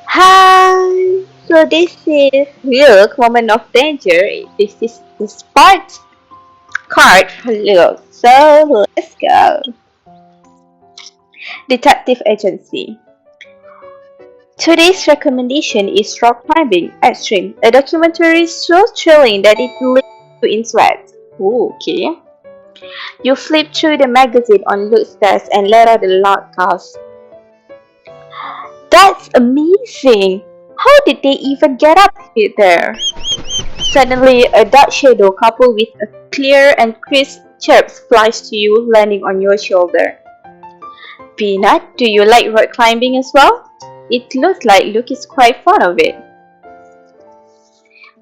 Hi! So this is Look, Moment of Danger. This is the Spark card for Look. So let's go. Detective Agency. Today's recommendation is Rock Climbing Extreme, a documentary so thrilling that it leaves you in sweat. Ooh, okay. You flip through the magazine on Luke's desk and let out a loud gasp. That's amazing! How did they even get up there? Suddenly, a dark shadow coupled with a clear and crisp chirp flies to you, landing on your shoulder. Peanut, do you like rock climbing as well? It looks like Luke is quite fond of it.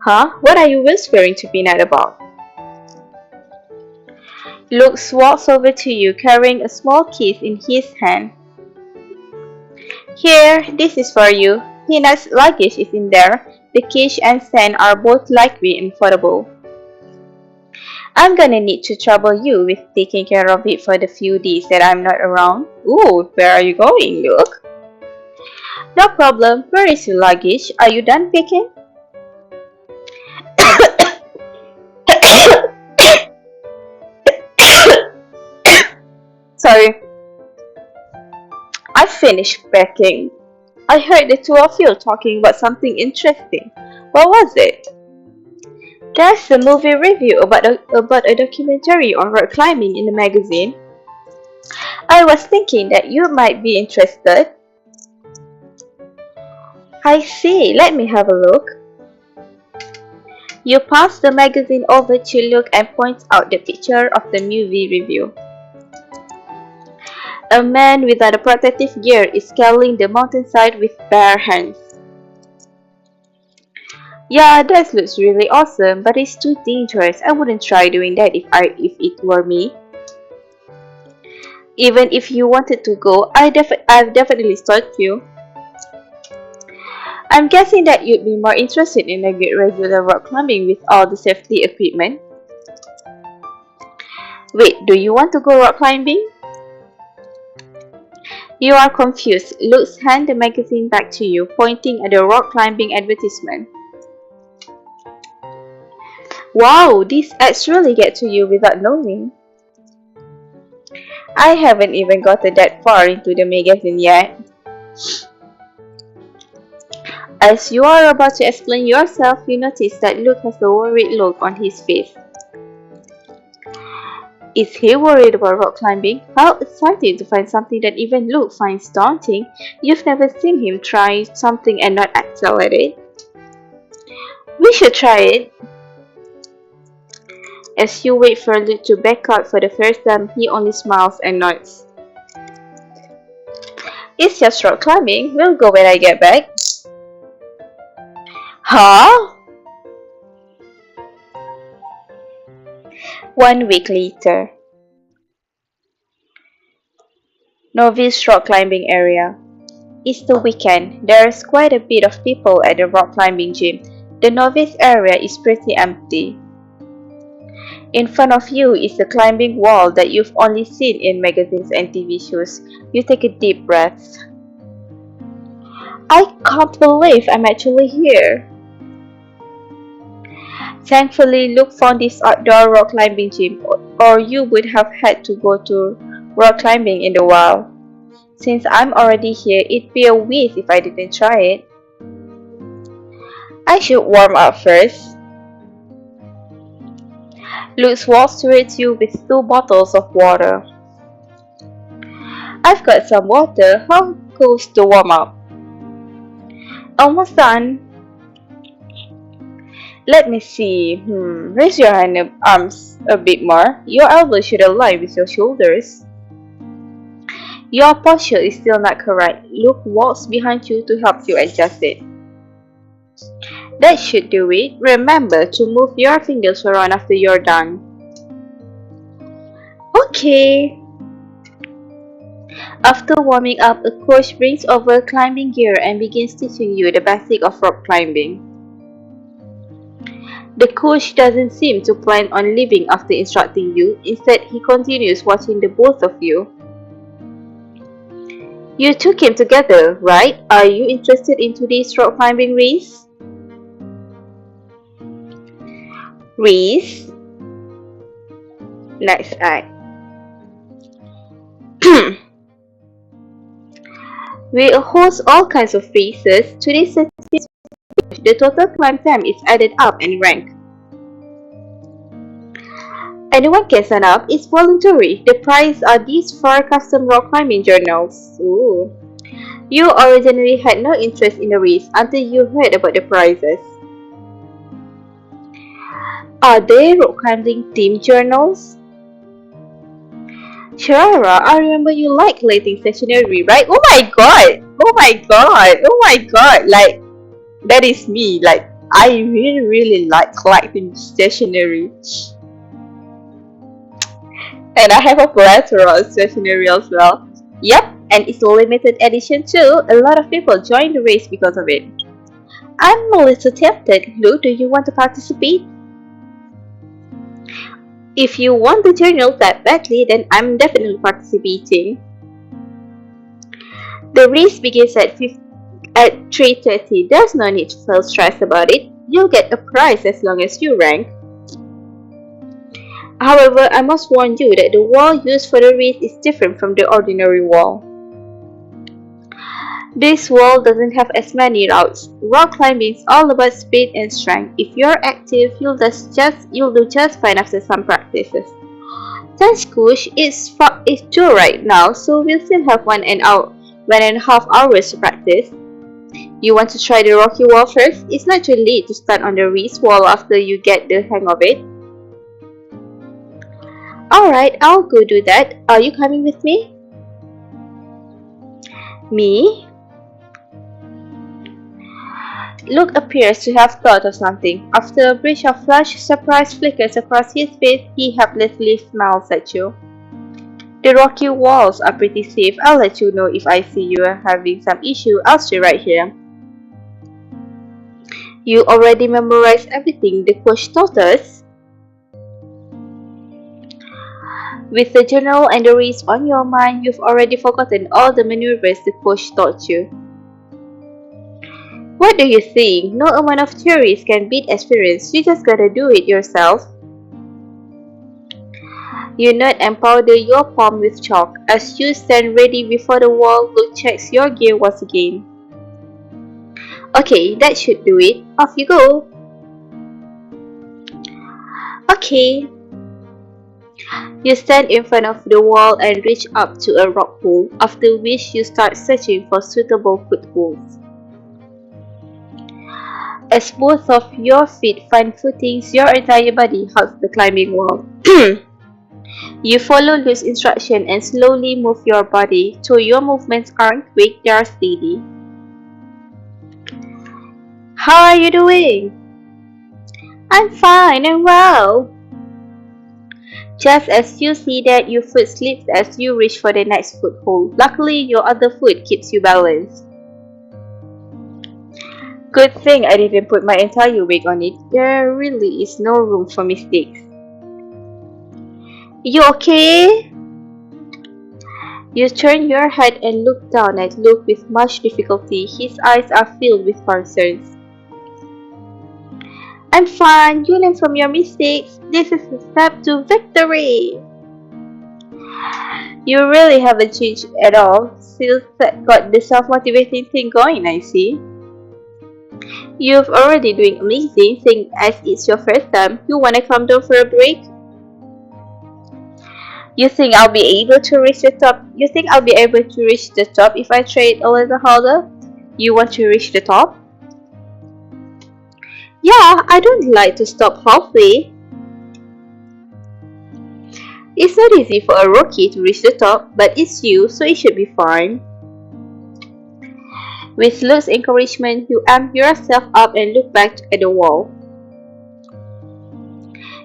Huh? What are you whispering to Peanut about? Luke walks over to you, carrying a small case in his hand. Here, this is for you. Peanut's luggage is in there. The cage and stand are both lightweight and foldable. I'm gonna need to trouble you with taking care of it for the few days that I'm not around. Ooh, where are you going, Luke? No problem. Where is your luggage? Are you done picking? Sorry, I finished packing. I heard the two of you talking about something interesting. What was it? There's a movie review about a documentary on rock climbing in the magazine. I was thinking that you might be interested. I see. Let me have a look. You pass the magazine over to Luke and points out the picture of the movie review. A man without a protective gear is scaling the mountainside with bare hands. Yeah, that looks really awesome, but it's too dangerous. I wouldn't try doing that if it were me. Even if you wanted to go, I've definitely stopped you. I'm guessing that you'd be more interested in a good regular rock climbing with all the safety equipment. Wait, do you want to go rock climbing? You are confused. Luke hands the magazine back to you, pointing at the rock climbing advertisement. Wow, these ads really get to you without knowing. I haven't even gotten that far into the magazine yet. As you are about to explain yourself, you notice that Luke has a worried look on his face. Is he worried about rock climbing? How exciting to find something that even Luke finds daunting. You've never seen him try something and not excel at it. We should try it. As you wait for Luke to back out for the first time, he only smiles and nods. It's just rock climbing. We'll go when I get back. Huh? 1 week later. Novice rock climbing area. It's the weekend. There's quite a bit of people at the rock climbing gym. The novice area is pretty empty. In front of you is the climbing wall that you've only seen in magazines and TV shows. You take a deep breath. I can't believe I'm actually here. Thankfully, Luke found this outdoor rock climbing gym, or you would have had to go to rock climbing in the wild. Since I'm already here, it'd be a waste if I didn't try it. I should warm up first. Luke walks towards you with 2 bottles of water. I've got some water. How goes the warm up? Almost done. Let me see. Raise your arms a bit more. Your elbows should align with your shoulders. Your posture is still not correct. Luke walks behind you to help you adjust it. That should do it. Remember to move your fingers around after you're done. Okay. After warming up, a coach brings over climbing gear and begins teaching you the basics of rock climbing. The coach doesn't seem to plan on leaving after instructing you. Instead, he continues watching the both of you. You two came together, right? Are you interested in today's rock climbing race? Race? Next act. We host all kinds of races. Today's session is the total climb time is added up and ranked. Anyone can sign up. It's voluntary. The prize are these 4 custom rock climbing journals. Ooh. You originally had no interest in the race until you heard about the prizes. Are they rock climbing themed journals? Sharara, I remember you like collecting stationery, right? Oh my god! Oh my god! Oh my god! Like, that is me. Like, I really like collecting stationery. And I have a plethora of stationery as well. Yep, and it's a limited edition too. A lot of people join the race because of it. I'm a little tempted. Lou, do you want to participate? If you want the journal that badly, then I'm definitely participating. The race begins at 3:30. There's no need to feel stressed about it. You'll get a prize as long as you rank. However, I must warn you that the wall used for the race is different from the ordinary wall. This wall doesn't have as many routes. Rock climbing is all about speed and strength. If you're active, you'll do just fine after some practices. Thanks, Kush. It's 2 right now, so we'll still have 1.5 hours to practice. You want to try the rocky wall first? It's not too late to start on the race wall after you get the hang of it. Alright, I'll go do that. Are you coming with me? Me? Luke appears to have thought of something. After a breach of flash, surprise flickers across his face, he helplessly smiles at you. The rocky walls are pretty safe. I'll let you know if I see you are having some issue. I'll stay right here. You already memorized everything the coach taught us? With the journal and the race on your mind, you've already forgotten all the maneuvers the coach taught you. What do you think? No amount of theories can beat experience. You just gotta do it yourself. You nod and powder your palm with chalk. As you stand ready before the wall, Luke checks your gear once again. Okay, that should do it. Off you go. Okay. You stand in front of the wall and reach up to a rock pool, after which you start searching for suitable footholds. As both of your feet find footings, your entire body hugs the climbing wall. You follow Luke's instruction and slowly move your body, so your movements aren't quick, they are steady. How are you doing? I'm fine and well. Just as you see that, your foot slips as you reach for the next foothold. Luckily, your other foot keeps you balanced. Good thing I didn't put my entire weight on it. There really is no room for mistakes. You okay? You turn your head and look down at Luke with much difficulty. His eyes are filled with concerns. I'm fine. You learn from your mistakes. This is a step to victory. You really haven't changed at all. Still got the self-motivating thing going, I see. You've already doing amazing, seeing as it's your first time. You wanna come down for a break? You think I'll be able to reach the top? You think I'll be able to reach the top if I try it a little harder? You want to reach the top? Yeah, I don't like to stop halfway. It's not easy for a rookie to reach the top, but it's you, so it should be fine. With Luke's encouragement, you amp yourself up and look back at the wall.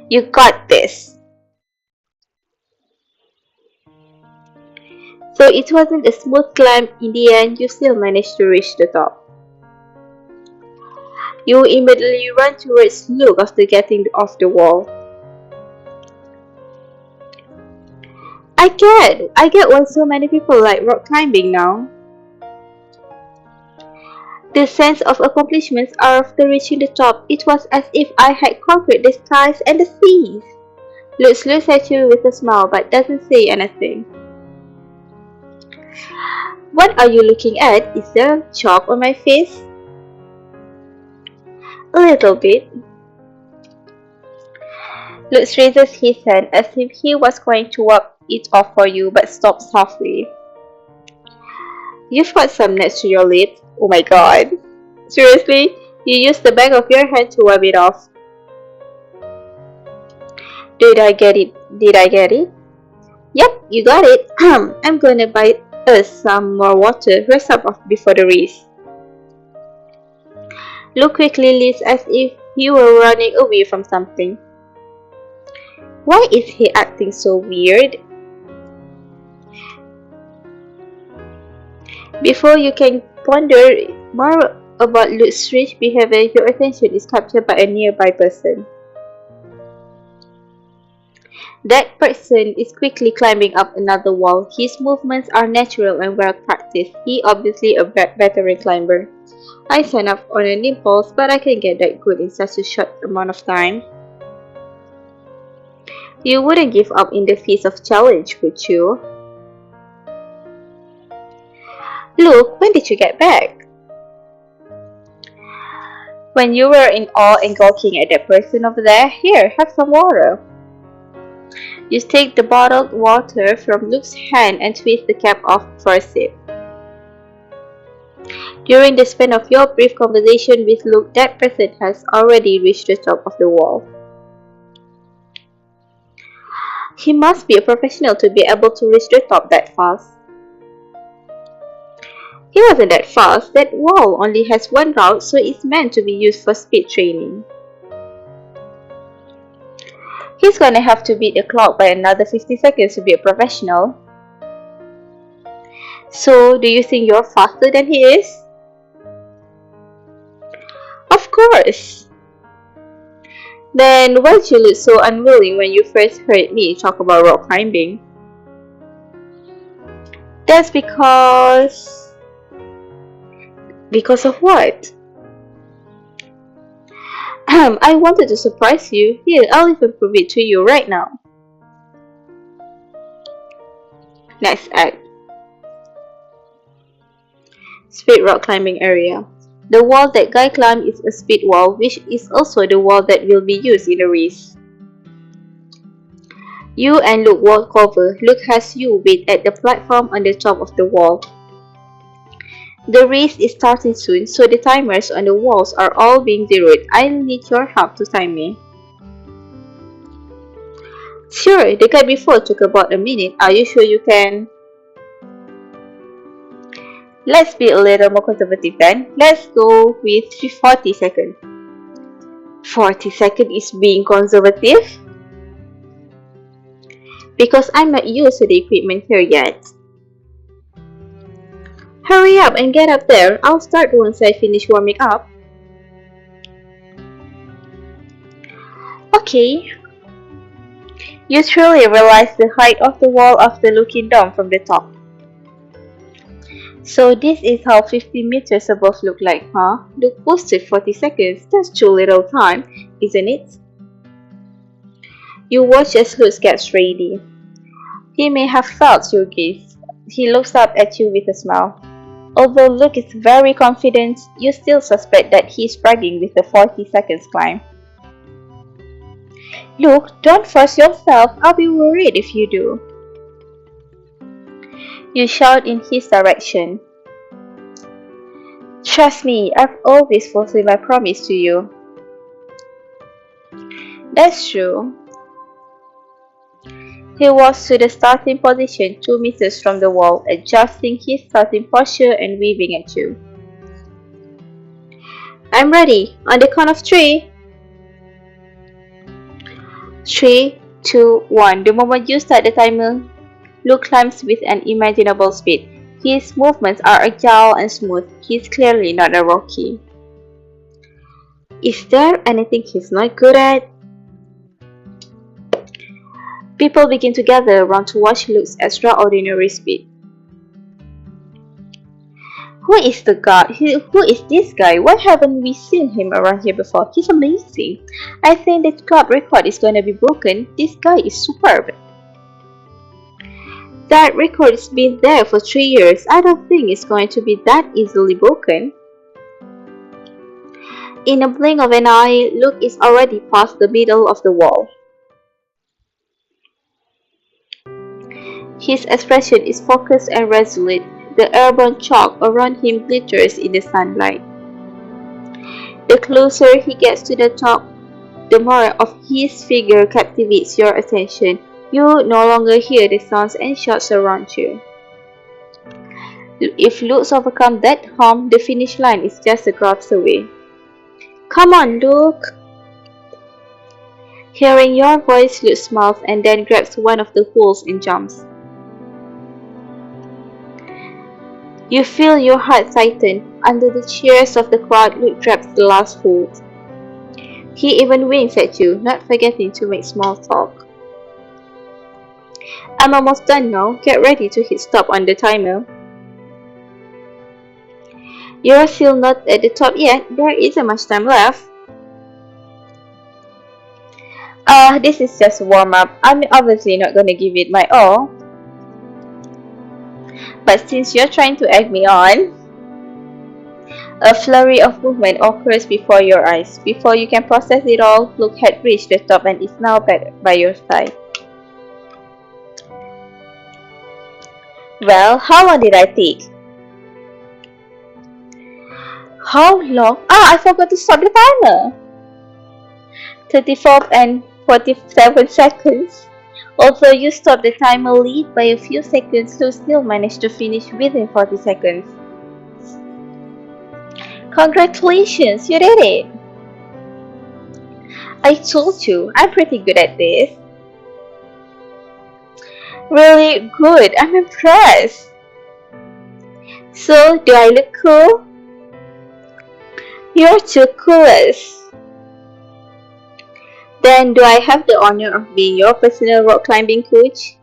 You got this. So it wasn't a smooth climb. In the end, you still managed to reach the top. You immediately run towards Luke after getting off the wall. I get why so many people like rock climbing now. The sense of accomplishments after reaching the top, it was as if I had conquered the skies and the seas. Lutz looks at you with a smile but doesn't say anything. What are you looking at? Is there chalk on my face? A little bit. Lutz raises his hand as if he was going to wipe it off for you but stops halfway. You've got some next to your lips. Oh my god. Seriously? You used the back of your hand to wipe it off. Did I get it? Did I get it? Yep, you got it. I'm gonna buy us some more water. Rest up before the race. Luke quickly leaves as if he were running away from something. Why is he acting so weird? Before you can ponder more about Luke's strange behavior, your attention is captured by a nearby person. That person is quickly climbing up another wall. His movements are natural and well practiced. He obviously a veteran climber. I sign up on an impulse, but I can get that good in such a short amount of time. You wouldn't give up in the face of challenge, would you? Look, when did you get back? When you were in awe and gawking at that person over there, here, have some water. You take the bottled water from Luke's hand and twist the cap off for a sip. During the span of your brief conversation with Luke, that person has already reached the top of the wall. He must be a professional to be able to reach the top that fast. He wasn't that fast. That wall only has one route, so it's meant to be used for speed training. He's gonna have to beat the clock by another 50 seconds to be a professional. So, do you think you're faster than he is? Of course! Then why did you look so unwilling when you first heard me talk about rock climbing? That's because... Because of what? I wanted to surprise you. Here, I'll even prove it to you right now. Next act. Speed rock climbing area. The wall that Guy climbed is a speed wall, which is also the wall that will be used in the race. You and Luke walk over. Luke has you wait at the platform on the top of the wall. The race is starting soon, so the timers on the walls are all being zeroed. I'll need your help to time me. Sure, the guy before took about a minute. Are you sure you can? Let's be a little more conservative then. Let's go with 40 seconds. 40 seconds is being conservative? Because I'm not used to the equipment here yet. Hurry up and get up there. I'll start once I finish warming up. Okay. You truly realize the height of the wall after looking down from the top. So this is how 50 meters above look like, huh? Luke posted 40 seconds. That's too little time, isn't it? You watch as Luke gets ready. He may have felt your gaze. He looks up at you with a smile. Although Luke is very confident, you still suspect that he's bragging with the 40 seconds climb. Luke, don't force yourself. I'll be worried if you do. You shout in his direction. Trust me, I've always fulfilled my promise to you. That's true. He walks to the starting position 2 meters from the wall, adjusting his starting posture and waving at you. I'm ready. On the count of 3. 3, 2, 1. The moment you start the timer, Luke climbs with an imaginable speed. His movements are agile and smooth. He's clearly not a rookie. Is there anything he's not good at? People begin to gather around to watch Luke's extraordinary speed. Who is the guy? Who is this guy? Why haven't we seen him around here before? He's amazing. I think the club record is gonna be broken. This guy is superb. That record's been there for 3 years. I don't think it's going to be that easily broken. In a blink of an eye, Luke is already past the middle of the wall. His expression is focused and resolute. The airborne chalk around him glitters in the sunlight. The closer he gets to the top, the more of his figure captivates your attention. You no longer hear the sounds and shots around you. If Luke's overcome that hump, the finish line is just a grasp away. Come on, Luke! Hearing your voice, Luke smiles and then grabs one of the poles and jumps. You feel your heart tighten. Under the cheers of the crowd, Luke grabs the last hold. He even winks at you, not forgetting to make small talk. I'm almost done now. Get ready to hit stop on the timer. You're still not at the top yet. There isn't much time left. This is just a warm-up. I'm obviously not gonna give it my all. But since you're trying to egg me on, a flurry of movement occurs before your eyes. Before you can process it all, Luke had reached the top and is now back by your side. Well, how long did I take? How long? I forgot to stop the timer. 34 and 47 seconds. Although you stopped the timer late by a few seconds, Luke still managed to finish within 40 seconds. Congratulations, you did it! I told you, I'm pretty good at this. Really good, I'm impressed. So, do I look cool? You're too coolest. Then, do I have the honor of being your personal rock climbing coach?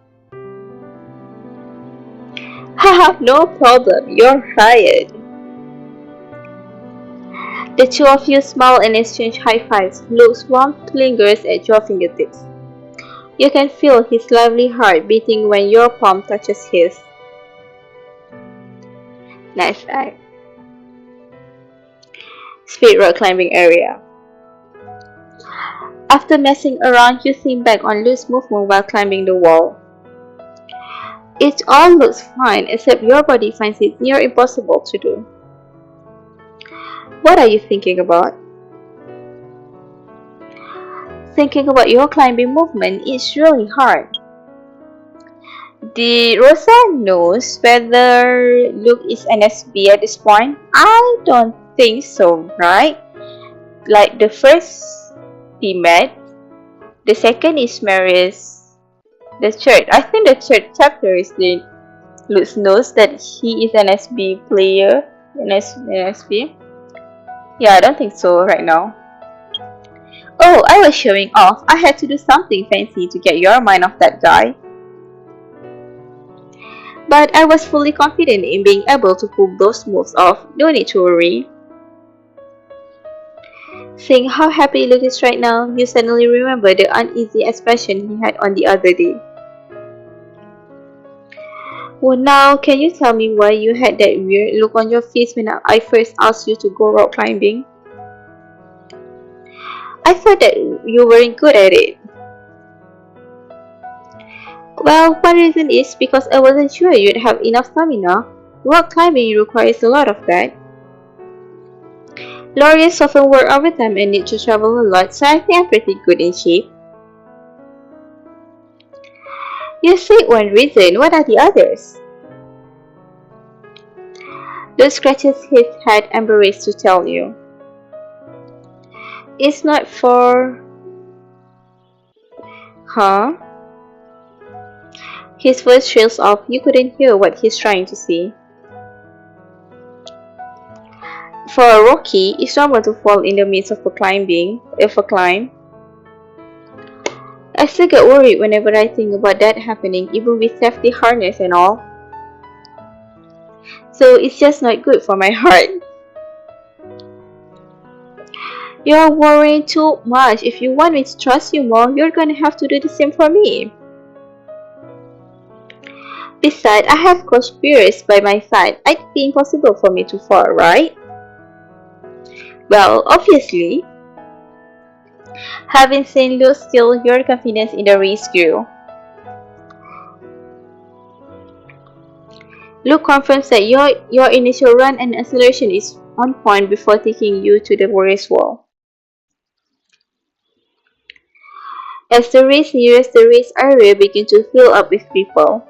Haha, no problem, you're hired. The two of you smile and exchange high fives. Luke's warmth lingers at your fingertips. You can feel his lively heart beating when your palm touches his. Nice eye. Speed rock climbing area. After messing around, you think back on Luke's movement while climbing the wall. It all looks fine, except your body finds it near impossible to do. What are you thinking about? Thinking about your climbing movement is really hard. Did Rosa knows whether Luke is an SB at this point? I don't think so, right? Like the first we met, the second is Mary's, the third. I think the third chapter is the Luke knows that he is an SB player, an SB. Yeah, I don't think so right now. Oh, I was showing off. I had to do something fancy to get your mind off that guy. But I was fully confident in being able to pull those moves off. No need to worry. Seeing how happy Luke is right now, you suddenly remember the uneasy expression he had on the other day. Well, now, can you tell me why you had that weird look on your face when I first asked you to go rock climbing? I thought that you weren't good at it. Well, one reason is because I wasn't sure you'd have enough stamina. Rock climbing requires a lot of that. Lawyers often work overtime and need to travel a lot, so I think I'm pretty good in shape. You said one reason, what are the others? Luke scratches his head, embarrassed to tell you. It's not for... Huh? His voice trails off. You couldn't hear what he's trying to say. For a rookie, it's normal to fall in the midst of a climb. I still get worried whenever I think about that happening, even with safety harness and all. So it's just not good for my heart. You're worrying too much. If you want me to trust you more, you're gonna have to do the same for me. Besides, I have Coach Pierce by my side. It'd be impossible for me to fall, right? Well, obviously, having seen Luke skill, your confidence in the race grew. Luke confirms that your initial run and acceleration is on point before taking you to the race wall. As the race nears, the race area begins to fill up with people.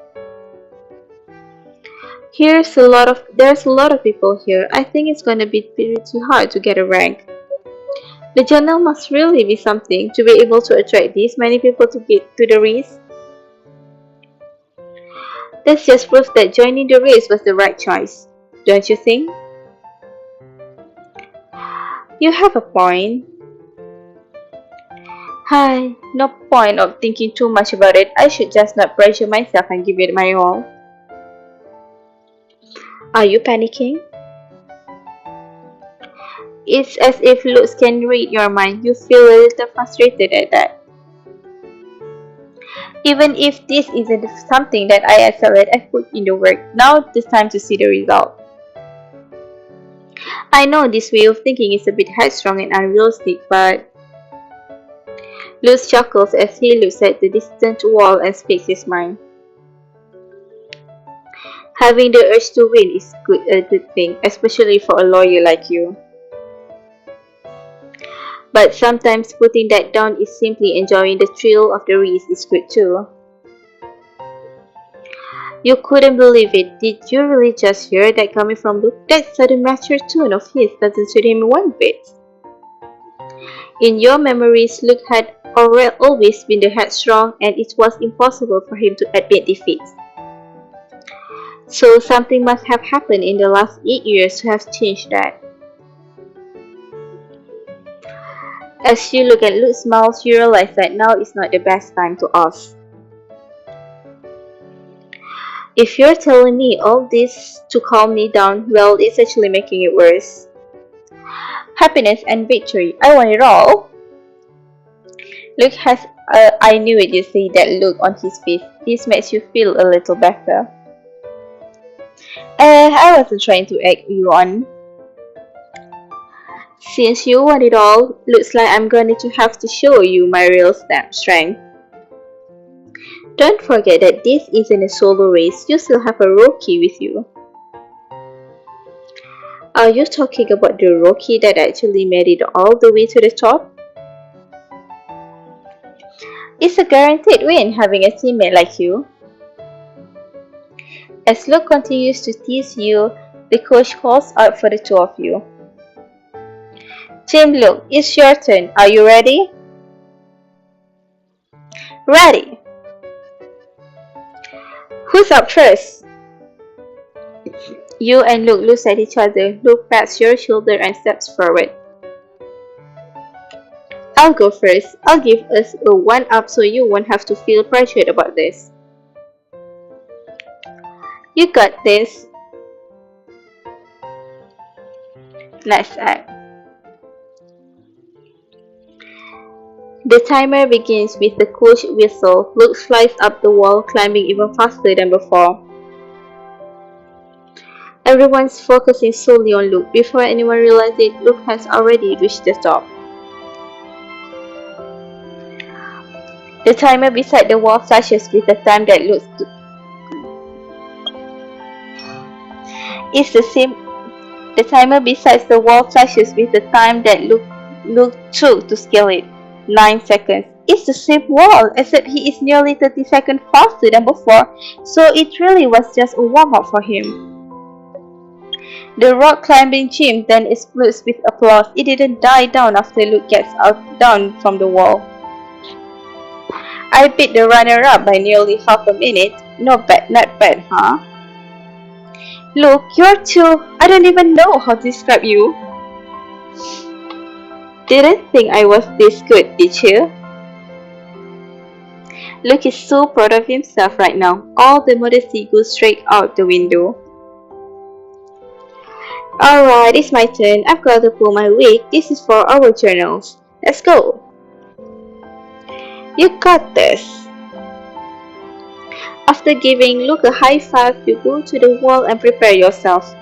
There's a lot of people here. I think it's gonna be pretty hard to get a rank. The journal must really be something to be able to attract these many people to get to the race. That's just proof that joining the race was the right choice, don't you think? You have a point. Hi, no point of thinking too much about it. I should just not pressure myself and give it my all. Are you panicking? It's as if looks can read your mind. You feel a little frustrated at that. Even if this isn't something that I excel at, I put in the work. Now it's time to see the result. I know this way of thinking is a bit headstrong and unrealistic, but Luz chuckles as he looks at the distant wall and speaks his mind. Having the urge to win is a good thing, especially for a lawyer like you. But sometimes putting that down is simply enjoying the thrill of the race is good too. You couldn't believe it. Did you really just hear that coming from Luke? That sudden mature tone of his doesn't suit him one bit. In your memories, Luke had always been the headstrong, and it was impossible for him to admit defeat. So something must have happened in the last 8 years to have changed that. As you look at Luke's smiles, you realize that now is not the best time to ask. If you're telling me all this to calm me down, well, it's actually making it worse. Happiness and victory, I want it all. Luke has I knew it, you see that look on his face. This makes you feel a little better. I wasn't trying to egg you on. Since you want it all, looks like I'm going to have to show you my real strength. Don't forget that this isn't a solo race, you still have a rookie with you. Are you talking about the rookie that actually made it all the way to the top? It's a guaranteed win having a teammate like you. As Luke continues to tease you, the coach calls out for the two of you. Team Luke, it's your turn. Are you ready? Ready! Who's up first? You and Luke look at each other. Luke pats your shoulder and steps forward. I'll go first. I'll give us a 1-up so you won't have to feel pressured about this. You got this. Let's act. The timer begins with the coach whistle. Luke flies up the wall, climbing even faster than before. Everyone's focusing solely on Luke. Before anyone realizes it, Luke has already reached the top. The timer beside the wall flashes with the time that Luke It's the same. The timer beside the wall flashes with the time that Luke took to scale it. 9 seconds. It's the same wall, except he is nearly 30 seconds faster than before, so it really was just a warm-up for him. The rock climbing gym then explodes with applause. It didn't die down after Luke gets down from the wall. I beat the runner-up by nearly half a minute. Not bad, huh? Luke, you're too... I don't even know how to describe you. Didn't think I was this good, did you? Luke is so proud of himself right now. All the modesty goes straight out the window. Alright, it's my turn. I've got to pull my wig. This is for our journals. Let's go. You got this. After giving Luke a high five, you go to the wall and prepare yourself.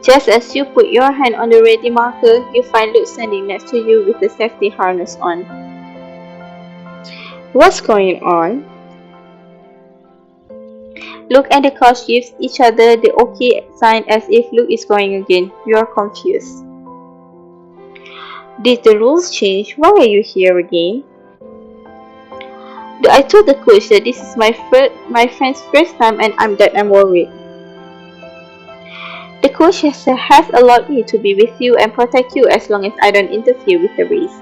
Just as you put your hand on the ready marker, you find Luke standing next to you with the safety harness on. What's going on? Luke and the coach give each other the OK sign as if Luke is going again. You are confused. Did the rules change? Why are you here again? I told the coach that this is my friend's first time and I'm worried. The coach has allowed me to be with you and protect you as long as I don't interfere with the race.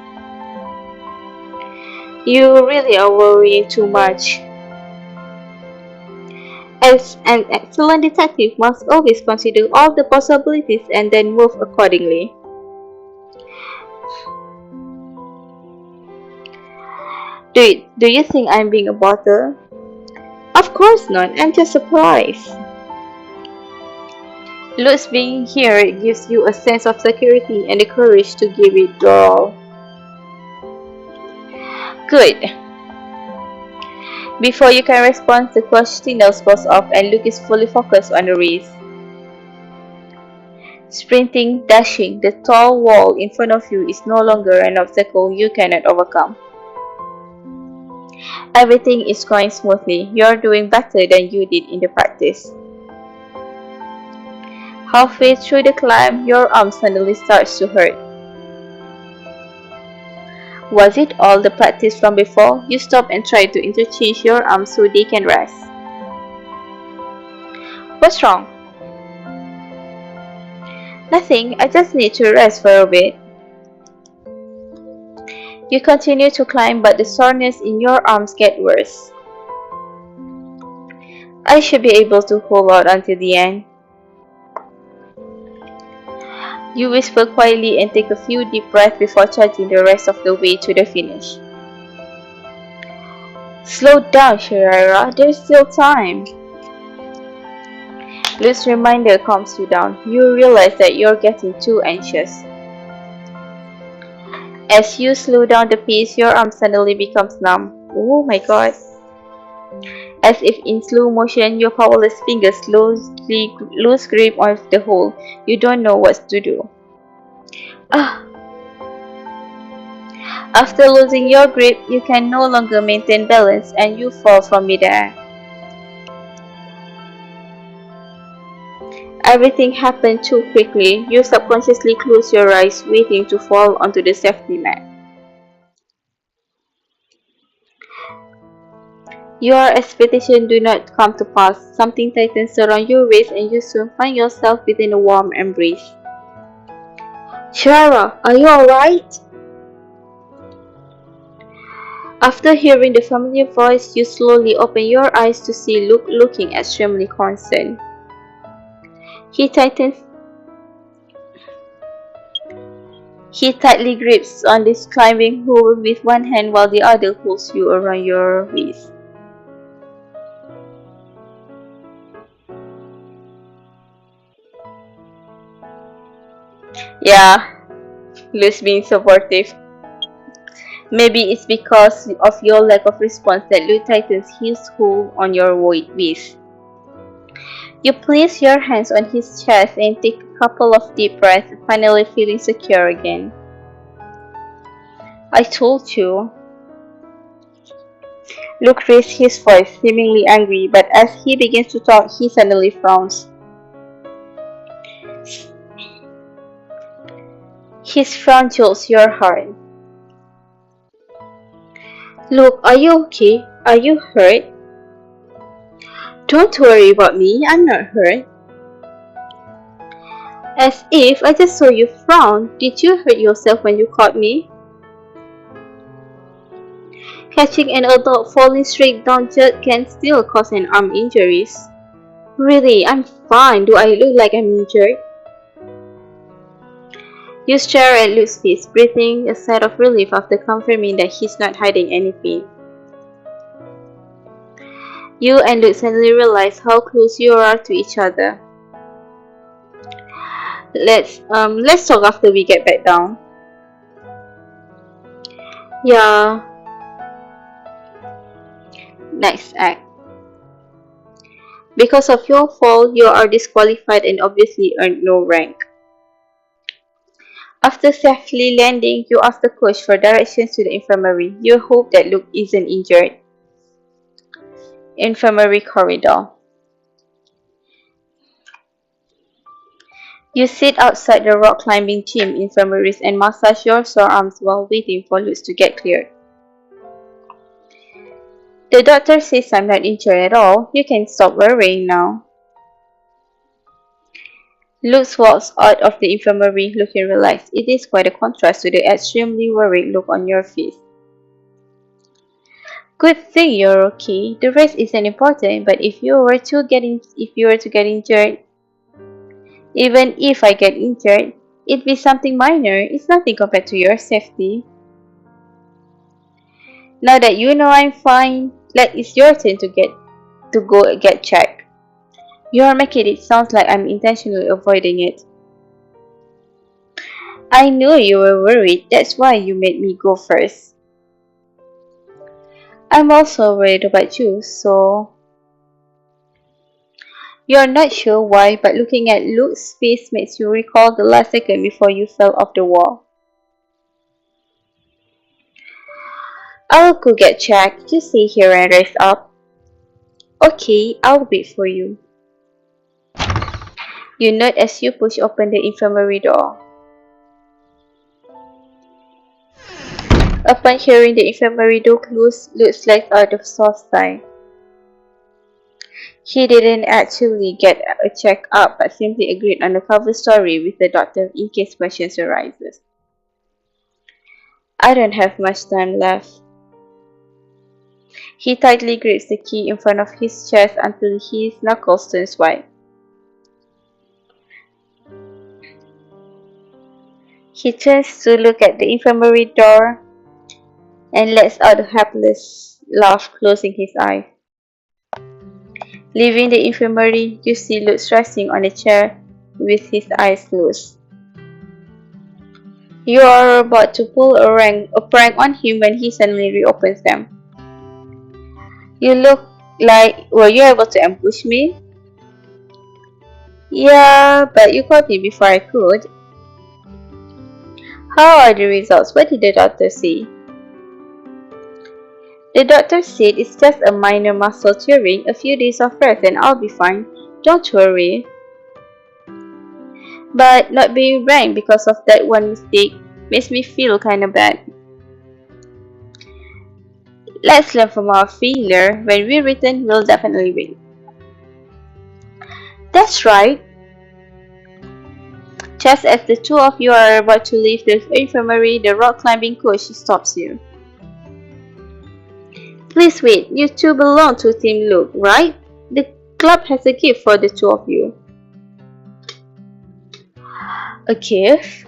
You really are worrying too much. As an excellent detective must always consider all the possibilities and then move accordingly. Do you think I'm being a bother? Of course not, I'm just surprised. Luke's being here gives you a sense of security and the courage to give it all. Good. Before you can respond, the clock signals goes off and Luke is fully focused on the race. Sprinting, dashing, the tall wall in front of you is no longer an obstacle you cannot overcome. Everything is going smoothly. You're doing better than you did in the practice. Halfway through the climb, your arm suddenly starts to hurt. Was it all the practice from before? You stop and try to interchange your arms so they can rest. What's wrong? Nothing, I just need to rest for a bit. You continue to climb, but the soreness in your arms gets worse. I should be able to hold out until the end. You whisper quietly and take a few deep breaths before charging the rest of the way to the finish. Slow down, Shirara, there's still time. Luke's reminder calms you down. You realize that you're getting too anxious. As you slow down the pace, your arm suddenly becomes numb. Oh my god. As if in slow motion, your powerless fingers slowly lose grip of the hole. You don't know what to do. After losing your grip, you can no longer maintain balance and you fall from midair. Everything happened too quickly. You subconsciously close your eyes, waiting to fall onto the safety mat. Your expectations do not come to pass. Something tightens around your waist and you soon find yourself within a warm embrace. Shara, are you alright? After hearing the familiar voice, you slowly open your eyes to see Luke looking extremely concerned. He tightly grips on this climbing hole with one hand while the other pulls you around your waist. Yeah, Luke's being supportive. Maybe it's because of your lack of response that Luke tightens his hold on your waist. You place your hands on his chest and take a couple of deep breaths, finally feeling secure again. I told you. Luke raised his voice, seemingly angry, but as he begins to talk, he suddenly frowns. His frown jolts your heart. Luke, are you okay? Are you hurt? Don't worry about me, I'm not hurt. As if I just saw you frown. Did you hurt yourself when you caught me? Catching an adult falling straight down can still cause an arm injuries. Really, I'm fine. Do I look like I'm injured? You stare at Luke's face, breathing a sigh of relief after confirming that he's not hiding any pain. You and Luke suddenly realize how close you are to each other. Let's talk after we get back down. Yeah, next act. Because of your fall, you are disqualified and obviously earned no rank. After safely landing, you ask the coach for directions to the infirmary. You hope that Luke isn't injured. Infirmary corridor. You sit outside the rock climbing gym infirmaries and massage your sore arms while waiting for Luke to get cleared. The doctor says I'm not injured at all. You can stop worrying now. Luke walks out of the infirmary looking relaxed. It is quite a contrast to the extremely worried look on your face. Good thing you're okay. The rest isn't important, but if you were to get injured, even if I get injured, it'd be something minor. It's nothing compared to your safety. Now that you know I'm fine, it's your turn to go get checked. You're making it sound like I'm intentionally avoiding it. I knew you were worried, that's why you made me go first. I'm also worried about you, so... You're not sure why, but looking at Luke's face makes you recall the last second before you fell off the wall. I'll go get checked. You stay here and rest up. Okay, I'll wait for you. You nod as you push open the infirmary door. Upon hearing the infirmary door close, Luke slides out of soft sigh. He didn't actually get a check-up, but simply agreed on the cover story with the doctor in case questions arises. I don't have much time left. He tightly grips the key in front of his chest until his knuckles turn white. He turns to look at the infirmary door and lets out a helpless laugh, closing his eyes. Leaving the infirmary, you see Luke resting on a chair with his eyes closed. You are about to pull a prank on him when he suddenly reopens them. You look like, were you able to ambush me? Yeah, but you caught me before I could. How are the results? What did the doctor say? The doctor said it's just a minor muscle tearing, a few days of rest and I'll be fine. Don't worry. But not being ranked because of that one mistake makes me feel kinda bad. Let's learn from our failure. When we return, we'll definitely win. That's right. Just as the two of you are about to leave the infirmary, the rock climbing coach stops you. Please wait, you two belong to Team Luke, right? The club has a gift for the two of you. A gift?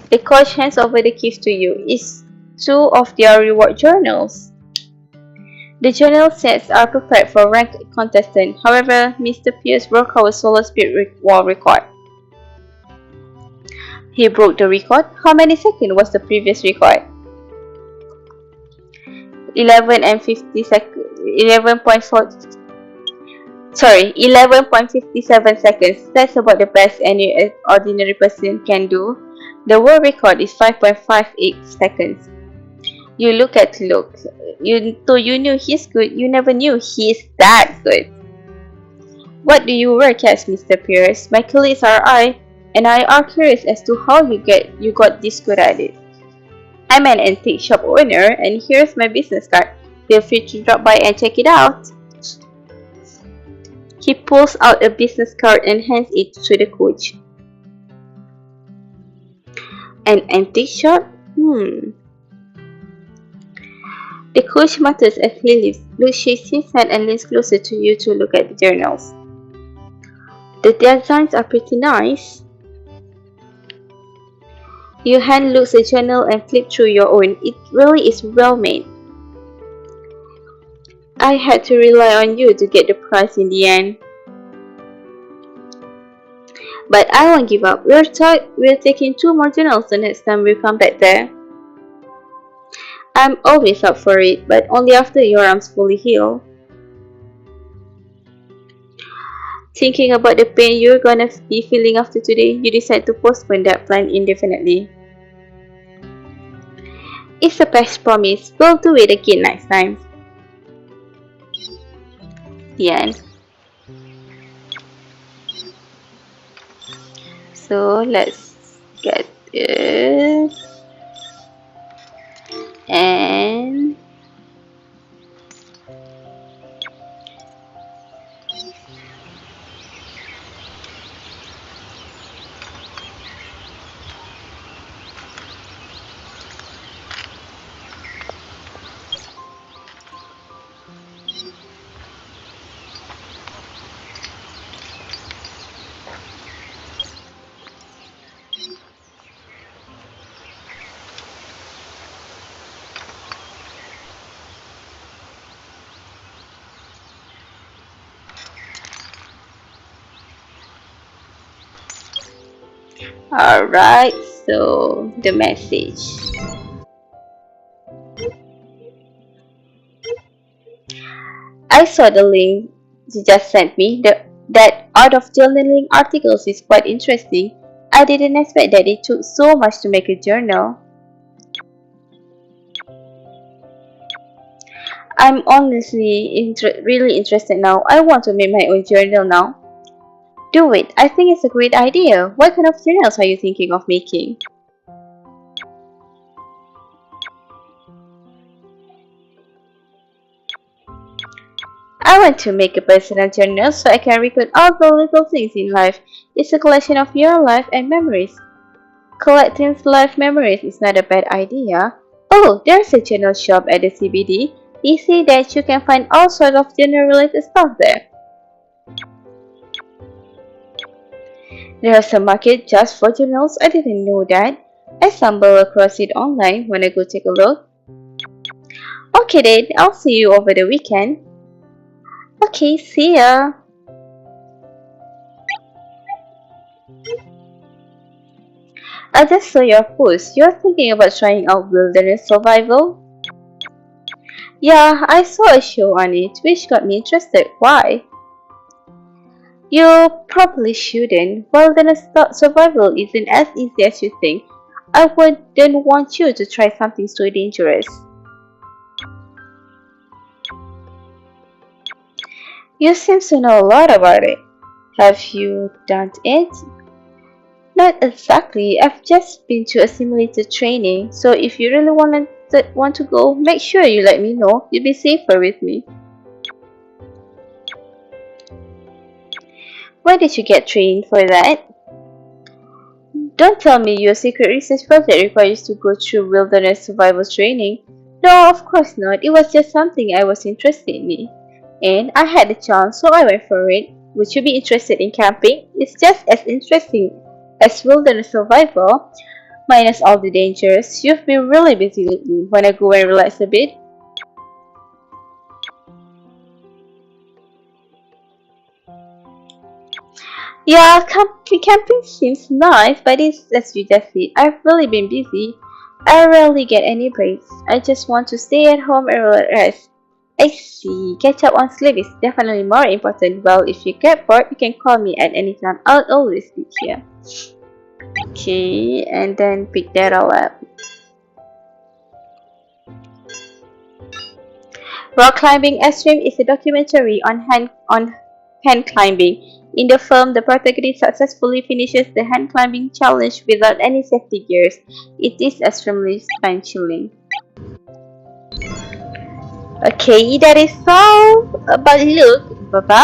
The coach hands over the gift to you. It's two of their reward journals. The journal sets are prepared for ranked contestants. However, Mr. Pierce broke our solo speed wall record. He broke the record? How many seconds was the previous record? 11.57 seconds. That's about the best any ordinary person can do. The world record is 5.58 seconds. You look at Luke. Though you knew he's good, you never knew he's that good. What do you work as, Mr. Pierce? My colleagues and I are curious as to how you got this good at it. I'm an antique shop owner, and here's my business card. Feel free to drop by and check it out. He pulls out a business card and hands it to the coach. An antique shop? The coach mutters as he leaves. Luke shakes his head and leans closer to you to look at the journals. The designs are pretty nice. You hand Luke a journal and flip through your own. It really is well made. I had to rely on you to get the prize in the end. But I won't give up. We're taking 2 more journals the next time we come back there. I'm always up for it, but only after your arms fully heal. Thinking about the pain you're gonna be feeling after today, you decide to postpone that plan indefinitely. It's a past promise. We'll do it again next time. The end. So let's get this and alright, so the message. I saw the link you just sent me. That Art of Journaling articles is quite interesting. I didn't expect that it took so much to make a journal. I'm honestly really interested now. I want to make my own journal now. Do it. I think it's a great idea. What kind of journals are you thinking of making? I want to make a personal journal so I can record all the little things in life. It's a collection of your life and memories. Collecting life memories is not a bad idea. Oh, there's a journal shop at the CBD. You see that you can find all sorts of journal related stuff there. There's a market just for journals. I didn't know that. I stumbled across it online. Wanna go take a look? Okay then, I'll see you over the weekend. Okay, see ya. I just saw your post. You're thinking about trying out wilderness survival? Yeah, I saw a show on it, which got me interested. Why? You probably shouldn't. Wilderness survival isn't as easy as you think. I wouldn't want you to try something so dangerous. You seem to know a lot about it. Have you done it? Not exactly. I've just been to a simulator training, so if you really want to go, make sure you let me know. You'll be safer with me. Why did you get trained for that? Don't tell me your secret research project requires you to go through wilderness survival training. No, of course not. It was just something I was interested in. And I had the chance, so I went for it. Would you be interested in camping? It's just as interesting as wilderness survival, minus all the dangers. You've been really busy lately. Wanna go and relax a bit? Yeah, camping seems nice, but it's as you just said. I've really been busy. I rarely get any breaks. I just want to stay at home and rest. I see. Catch up on sleep is definitely more important. Well, if you get bored, you can call me at any time. I'll always be here. Okay, and then pick that all up. Rock Climbing Extreme is a documentary on hand climbing. In the film, the protagonist successfully finishes the hand climbing challenge without any safety gears. It is extremely spine-chilling. Okay, that is all. But look, bye bye.